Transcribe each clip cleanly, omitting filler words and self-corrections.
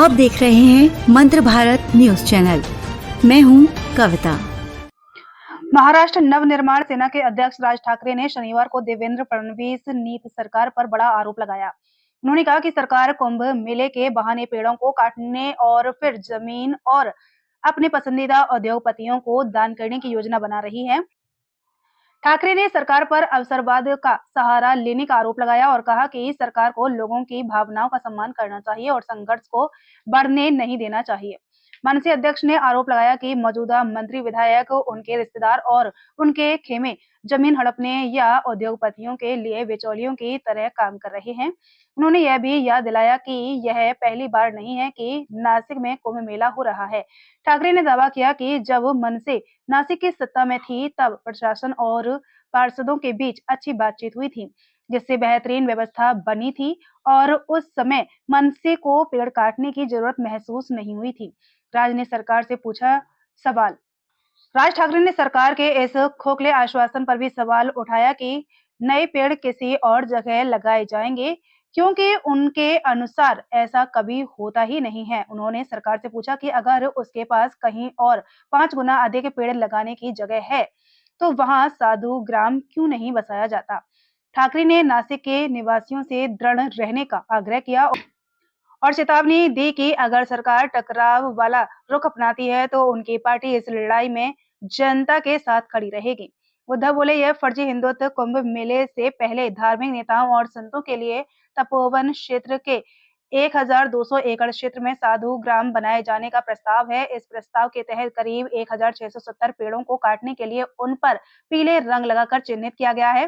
आप देख रहे हैं मंत्र भारत न्यूज चैनल। मैं हूं कविता। महाराष्ट्र नवनिर्माण सेना के अध्यक्ष राज ठाकरे ने शनिवार को देवेंद्र फडणवीस नीति सरकार पर बड़ा आरोप लगाया। उन्होंने कहा कि सरकार कुंभ मेले के बहाने पेड़ों को काटने और फिर जमीन और अपने पसंदीदा उद्योगपतियों को दान करने की योजना बना रही है। ठाकरे ने सरकार पर अवसरवाद का सहारा लेने का आरोप लगाया और कहा कि सरकार को लोगों की भावनाओं का सम्मान करना चाहिए और संघर्ष को बढ़ने नहीं देना चाहिए। मनसे अध्यक्ष ने आरोप लगाया कि मौजूदा मंत्री विधायक उनके रिश्तेदार और उनके खेमे जमीन हड़पने या उद्योगपतियों के लिए बिचौलियों की तरह काम कर रहे हैं। उन्होंने यह भी याद दिलाया कि यह पहली बार नहीं है कि नासिक में कुंभ मेला हो रहा है। ठाकरे ने दावा किया कि जब मनसे नासिक की सत्ता में थी तब प्रशासन और पार्षदों के बीच अच्छी बातचीत हुई थी, जिससे बेहतरीन व्यवस्था बनी थी और उस समय मनसे को पेड़ काटने की जरूरत महसूस नहीं हुई थी। राज ने सरकार से पूछा सवाल। राज ठाकरे ने सरकार के इस खोखले आश्वासन पर भी सवाल उठाया कि नए पेड़ किसी और जगह लगाए जाएंगे, क्योंकि उनके अनुसार ऐसा कभी होता ही नहीं है। उन्होंने सरकार से पूछा कि अगर उसके पास कहीं और 5 गुना अधिक पेड़ लगाने की जगह है, तो वहां साधु ग्राम क्यों नहीं बसाया जाता। ठाकरे ने नासिक के निवासियों से दृढ़ रहने का आग्रह किया और चेतावनी दी कि अगर सरकार टकराव वाला रुख अपनाती है तो उनकी पार्टी इस लड़ाई में जनता के साथ खड़ी रहेगी। उद्धव बोले, यह फर्जी हिंदुत्व कुंभ मेले से पहले धार्मिक नेताओं और संतों के लिए तपोवन क्षेत्र के 1200 एकड़ क्षेत्र में साधु ग्राम बनाए जाने का प्रस्ताव है। इस प्रस्ताव के तहत करीब 1670 पेड़ों को काटने के लिए उन पर पीले रंग लगाकर चिन्हित किया गया है।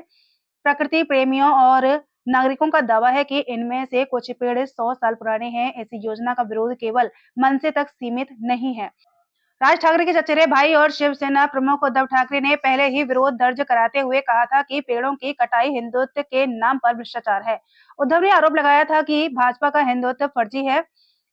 प्रकृति प्रेमियों और नागरिकों का दावा है कि इनमें से कुछ पेड़ 100 साल पुराने हैं। इस योजना का विरोध केवल मनसे तक सीमित नहीं है। राज ठाकरे के चचेरे भाई और शिवसेना प्रमुख उद्धव ठाकरे ने पहले ही विरोध दर्ज कराते हुए कहा था कि पेड़ों की कटाई हिंदुत्व के नाम पर भ्रष्टाचार है। उद्धव ने आरोप लगाया था कि भाजपा का हिंदुत्व फर्जी है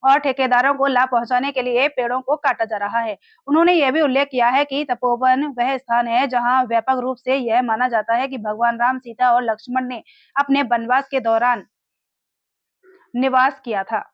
और ठेकेदारों को लाभ पहुंचाने के लिए पेड़ों को काटा जा रहा है। उन्होंने यह भी उल्लेख किया है कि तपोवन वह स्थान है जहां व्यापक रूप से यह माना जाता है कि भगवान राम, सीता और लक्ष्मण ने अपने वनवास के दौरान निवास किया था।